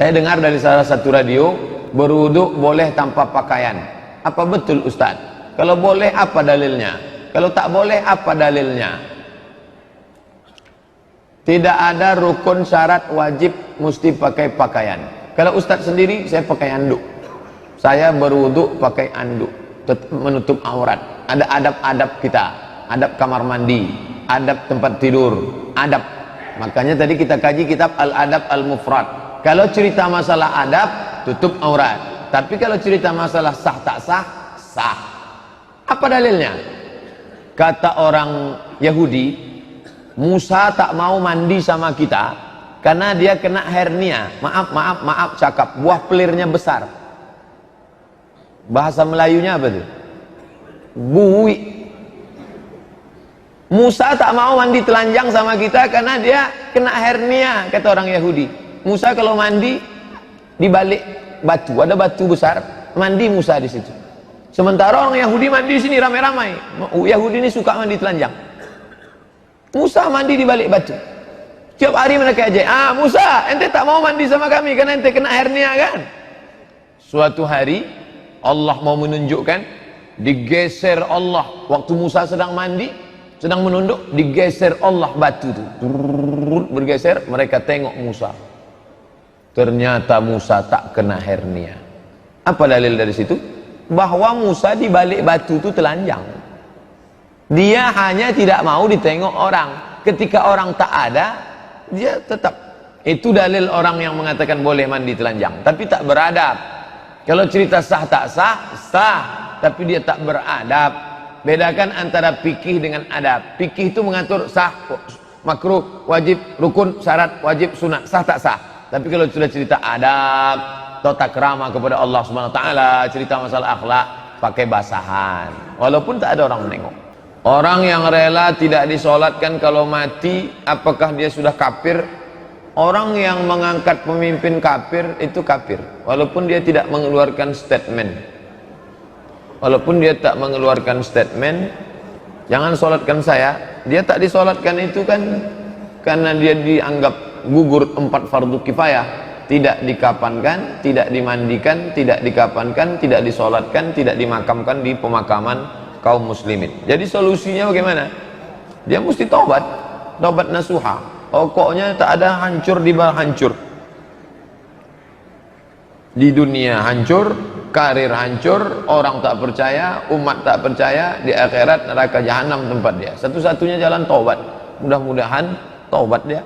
Saya dengar dari salah satu radio, berwudu boleh tanpa pakaian. Apa betul Ustaz? Kalau boleh apa dalilnya? Kalau tak boleh apa dalilnya? Tidak ada rukun syarat wajib mesti pakai pakaian. Kalau Ustaz sendiri saya pakai anduk. Saya berwudu pakai anduk, menutup aurat. Ada adab-adab kita, adab kamar mandi, adab tempat tidur, adab. Makanya tadi kita kaji kitab Al-Adab Al-Mufrad. Kalau cerita masalah adab, tutup aurat. Tapi kalau cerita masalah sah tak sah, sah. Apa dalilnya? Kata orang Yahudi, Musa tak mau mandi sama kita karena dia kena hernia. Maaf cakap, buah pelirnya besar. Bahasa Melayunya apa tuh? Bui. Musa tak mau mandi telanjang sama kita karena dia kena hernia, kata orang Yahudi. Musa kalau mandi di balik batu, ada batu besar, mandi Musa di situ. Sementara orang Yahudi mandi di sini ramai-ramai. Yahudi ini suka mandi telanjang. Musa mandi di balik batu. Tiap hari mereka aja, Musa, ente tak mau mandi sama kami karena ente kena hernia kan? Suatu hari Allah mau menunjukkan, digeser Allah waktu Musa sedang mandi, sedang menunduk, digeser Allah batu itu, bergeser, mereka tengok Musa. Ternyata Musa tak kena hernia. Apa dalil dari situ? Bahwa Musa di balik batu itu telanjang. Dia hanya tidak mau ditengok orang. Ketika orang tak ada, dia tetap. Itu dalil orang yang mengatakan boleh mandi telanjang, tapi tak beradab. Kalau cerita sah tak sah, sah, tapi dia tak beradab. Bedakan antara fikih dengan adab. Fikih itu mengatur sah, makruh, wajib, rukun, syarat, wajib, sunat, sah tak sah. Tapi kalau sudah cerita adab, tata krama kepada Allah Subhanahu wa taala, cerita masalah akhlak, pakai basahan. Walaupun tak ada orang menengok. Orang yang rela tidak disolatkan kalau mati, apakah dia sudah kafir? Orang yang mengangkat pemimpin kafir itu kafir, walaupun dia tidak mengeluarkan statement. Walaupun dia tak mengeluarkan statement, jangan solatkan saya. Dia tak disolatkan itu kan karena dia dianggap gugur 4 fardu kifayah. Tidak dikapankan, tidak dimandikan, tidak dikapankan, tidak disolatkan, tidak dimakamkan di pemakaman kaum muslimin. Jadi solusinya bagaimana? Dia mesti taubat, taubat nasuha. Pokoknya tak ada hancur di bawah hancur. Di dunia hancur, karir hancur, orang tak percaya, umat tak percaya, di akhirat neraka jahanam tempat dia. Satu-satunya jalan taubat. Mudah-mudahan taubat dia.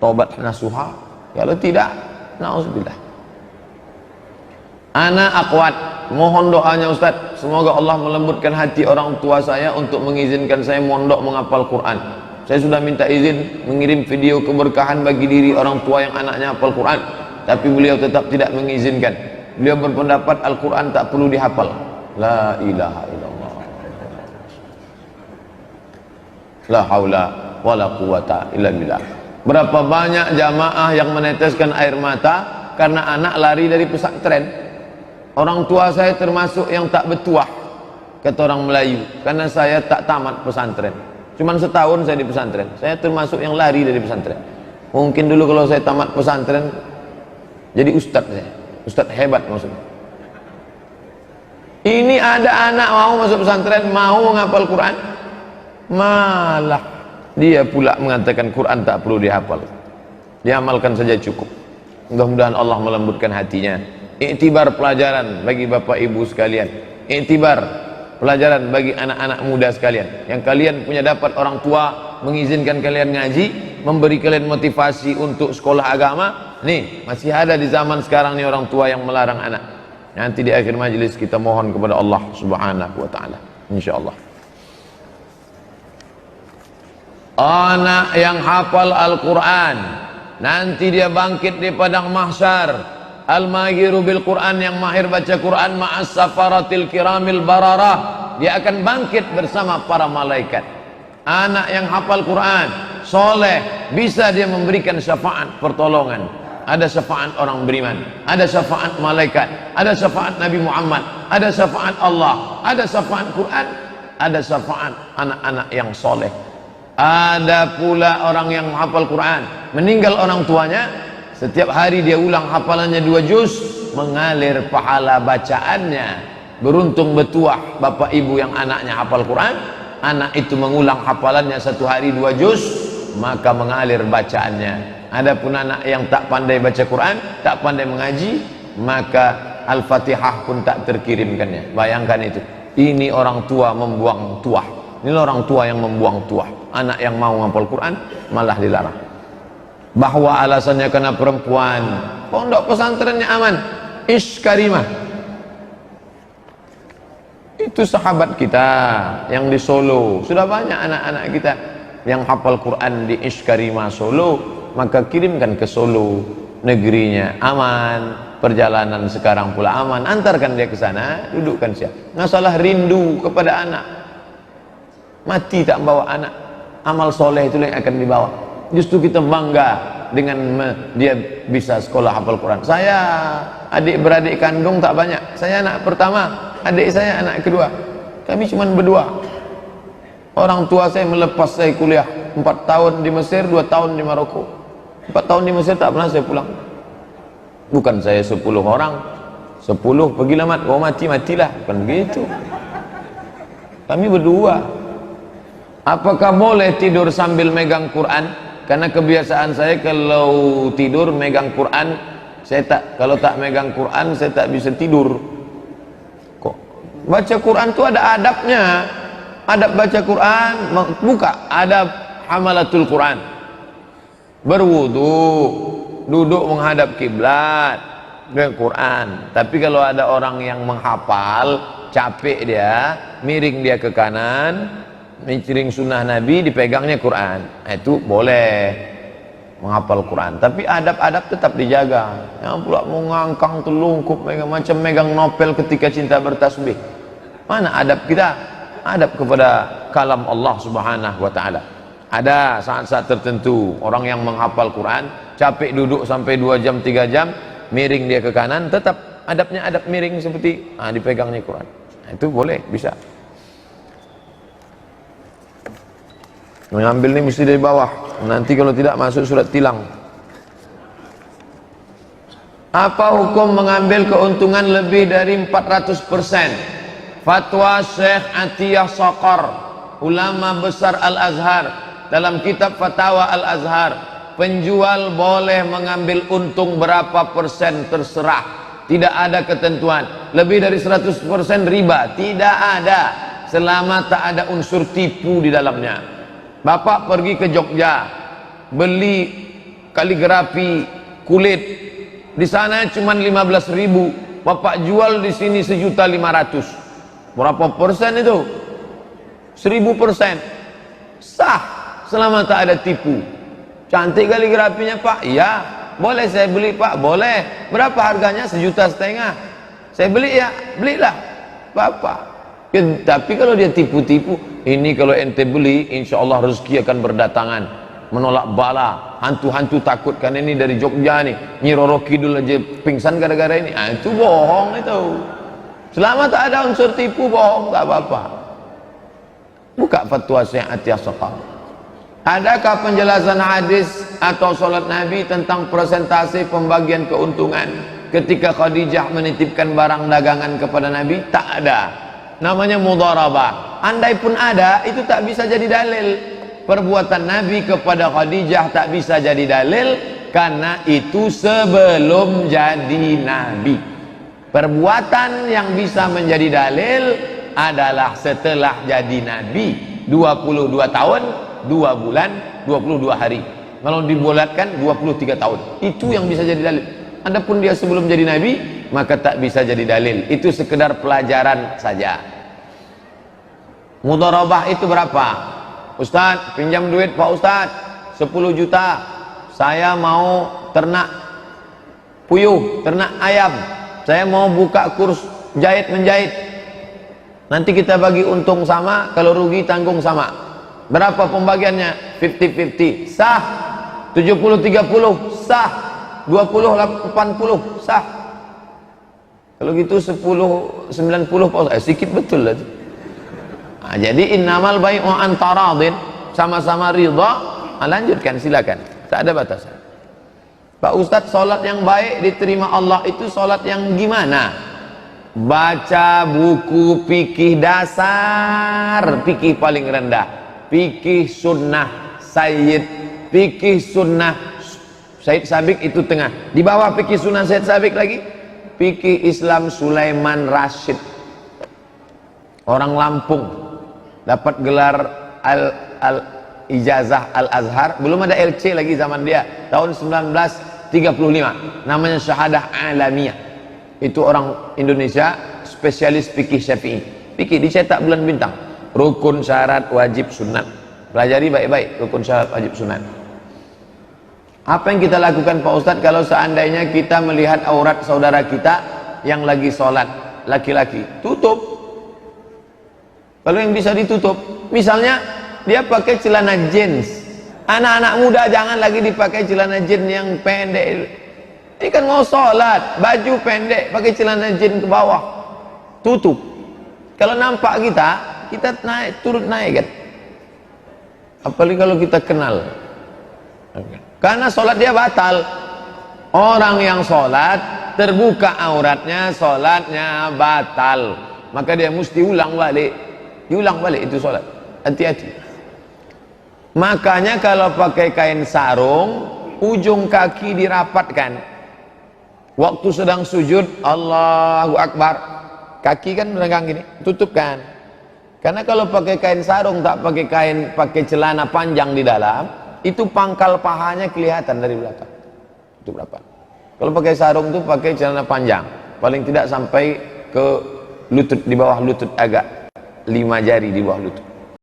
Taubat nasuha. Kalau tidak, na'udzubillah. Ana akwat, mohon doanya Ustaz, semoga Allah melembutkan hati orang tua saya untuk mengizinkan saya mondok menghafal Quran. Saya sudah minta izin mengirim video keberkahan bagi diri orang tua yang anaknya hafal Quran, tapi beliau tetap tidak mengizinkan. Beliau berpendapat Al-Quran tak perlu dihafal. La ilaha illallah, la haula wala quwata illa billah. Berapa banyak jamaah yang meneteskan air mata karena anak lari dari pesantren. Orang tua saya termasuk yang tak bertuah, kata orang Melayu, karena saya tak tamat pesantren. Cuman setahun saya di pesantren. Saya termasuk yang lari dari pesantren. Mungkin dulu kalau saya tamat pesantren jadi ustadz saya. Ustadz hebat maksudnya. Ini ada anak mau masuk pesantren, mau menghafal Quran, malah dia pula mengatakan Quran tak perlu dihafal, diamalkan saja cukup. Mudah-mudahan Allah melembutkan hatinya. Iktibar pelajaran bagi bapak ibu sekalian, iktibar pelajaran bagi anak-anak muda sekalian, yang kalian punya dapat orang tua mengizinkan kalian ngaji, memberi kalian motivasi untuk sekolah agama. Nih masih ada di zaman sekarang nih orang tua yang melarang anak. Nanti di akhir majelis kita mohon kepada Allah Subhanahu wa taala, insyaallah. Anak yang hafal Al-Quran nanti dia bangkit di padang mahsyar, al-mahiru bil Quran, yang mahir baca Quran, ma'as safaratil kiramil bararah, dia akan bangkit bersama para malaikat. Anak yang hafal Quran soleh, bisa dia memberikan syafaat pertolongan. Ada syafaat orang beriman, ada syafaat malaikat, ada syafaat Nabi Muhammad, ada syafaat Allah, ada syafaat Quran, ada syafaat anak-anak yang soleh. Ada pula orang yang menghafal Quran, meninggal orang tuanya, Setiap hari dia ulang hafalannya 2 juz, mengalir pahala bacaannya. Beruntung betuah bapak ibu yang anaknya hafal Quran, anak itu mengulang hafalannya 1 hari 2 juz, maka mengalir bacaannya. Adapun anak yang tak pandai baca Quran, tak pandai mengaji, maka Al-Fatihah pun tak terkirimkannya. Bayangkan itu. Ini orang tua membuang tuah. Ini orang tua yang membuang tuah. Anak yang mau menghafal Quran malah dilarang. Bahwa alasannya karena perempuan. Pondok pesantrennya aman. Ish Karimah. Itu sahabat kita yang di Solo. Sudah banyak anak-anak kita yang hafal Quran di Ish Karimah Solo. Maka kirimkan ke Solo, negerinya aman, perjalanan sekarang pula aman. Antarkan dia ke sana, dudukkan siap. Masalah rindu kepada anak. Mati tak membawa anak. Amal soleh itu yang akan dibawa. Justru kita bangga dengan dia bisa sekolah hafal Quran. Saya adik-beradik kandung tak banyak. Saya anak pertama, adik saya anak kedua. Kami cuma berdua. Orang tua saya melepas saya kuliah 4 tahun di Mesir, 2 tahun di Maroko. 4 tahun di Mesir tak pernah saya pulang. Bukan saya 10 orang, 10 pergilah mat, oh matilah, bukan begitu. Kami berdua. Apakah boleh tidur sambil megang Quran? Karena kebiasaan saya kalau tidur megang Quran, kalau tak megang Quran saya tak bisa tidur. Kok baca Quran itu ada adabnya. Adab baca Quran, buka adab hamalatul Quran. Berwudu, duduk menghadap kiblat dengan Quran. Tapi kalau ada orang yang menghafal, capek dia, miring dia ke kanan, miring sunnah Nabi, dipegangnya Quran. Itu boleh menghafal Quran. Tapi adab-adab tetap dijaga. Yang pula mengangkang telungkup, macam megang novel ketika cinta bertasbih. Mana adab kita? Adab kepada kalam Allah Subhanahu wa ta'ala. Ada saat-saat tertentu orang yang menghafal Quran capek duduk sampai 2 jam 3 jam, miring dia ke kanan, tetap adabnya adab miring seperti dipegangnya Quran. Itu boleh, bisa. Mengambil ini mesti dari bawah. Nanti kalau tidak masuk surat tilang. Apa hukum mengambil keuntungan lebih dari 400%? Fatwa Syekh Atiyah Saqar, ulama besar Al-Azhar, dalam kitab Fatwa Al-Azhar, penjual boleh mengambil untung berapa persen terserah, tidak ada ketentuan. Lebih dari 100% riba, tidak ada, selama tak ada unsur tipu di dalamnya. Bapak pergi ke Jogja beli kaligrafi kulit, di sana cuma 15.000, Bapak jual di sini 1.500.000. Berapa persen itu? 1000%. Sah selama tak ada tipu. Cantik kaligrafinya Pak? Iya. Boleh saya beli Pak? Boleh. Berapa harganya? 1,5 juta. Saya beli ya? Belilah Bapak. Tapi kalau dia tipu-tipu, ini kalau ente beli, insya Allah rezeki akan berdatangan. Menolak bala, hantu-hantu takut karena ini dari Jogja nih, Nyi Roro Kidul aja pingsan gara-gara ini. Itu bohong itu. Selama tak ada unsur tipu, bohong, tak apa-apa. Buka fatwa Syekh Atiyah Saqar. Adakah penjelasan hadis atau salat Nabi tentang persentase pembagian keuntungan ketika Khadijah menitipkan barang dagangan kepada Nabi? Tak ada. Namanya mudharabah. Andai pun ada, itu tak bisa jadi dalil. Perbuatan Nabi kepada Khadijah tak bisa jadi dalil karena itu sebelum jadi Nabi. Perbuatan yang bisa menjadi dalil adalah setelah jadi Nabi, 22 tahun 2 bulan 22 hari. Kalau dibulatkan 23 tahun, itu yang bisa jadi dalil. Adapun dia sebelum jadi Nabi, maka tak bisa jadi dalil. Itu sekedar pelajaran saja. Mudharabah itu berapa? Ustaz, pinjam duit Pak Ustaz 10 juta. Saya mau ternak puyuh, ternak ayam. Saya mau buka kurs jahit menjahit. Nanti kita bagi untung sama, kalau rugi tanggung sama. Berapa pembagiannya? 50-50. Sah. 70-30 sah. 20-80 sah. Kalau gitu 10-90 sedikit betul lah. Jadi innamal bai'u an taradin, sama-sama ridha. Lanjutkan silakan. Tak ada batasan. Pak Ustadz, sholat yang baik diterima Allah itu sholat yang gimana? Baca buku fikih dasar, fikih paling rendah, fikih sunnah Sayyid, fikih sunnah Said Sabiq itu tengah, di bawah fikih sunnah Said Sabiq lagi fikih Islam Sulaiman Rashid, orang Lampung, dapat gelar Ijazah Al-Azhar, belum ada LC lagi zaman dia, tahun 1935, namanya Syahadah Alamiah. Itu orang Indonesia, spesialis fikih Syafi'i, fikih dicetak bulan bintang, rukun syarat wajib sunat, pelajari baik-baik rukun syarat wajib sunat. Apa yang kita lakukan Pak Ustadz kalau seandainya kita melihat aurat saudara kita yang lagi sholat, laki-laki, tutup. Kalau yang bisa ditutup, misalnya dia pakai celana jeans, anak-anak muda jangan lagi dipakai celana jeans yang pendek. Ini kan mau sholat, baju pendek, pakai celana jeans ke bawah, tutup. Kalau nampak kita naik, turut naik kan. Apalagi kalau kita kenal, karena sholat dia batal. Orang yang sholat terbuka auratnya, sholatnya batal, maka dia mesti ulang balik, diulang balik itu sholat. Hati-hati. Makanya kalau pakai kain sarung, ujung kaki dirapatkan. Waktu sedang sujud, Allahu Akbar, kaki kan meregang gini, tutupkan. Karena kalau pakai kain sarung, tak pakai celana panjang di dalam, itu pangkal pahanya kelihatan dari belakang. Itu berapa? Kalau pakai sarung tuh pakai celana panjang, paling tidak sampai ke lutut, di bawah lutut, agak 5 jari di bawah lutut.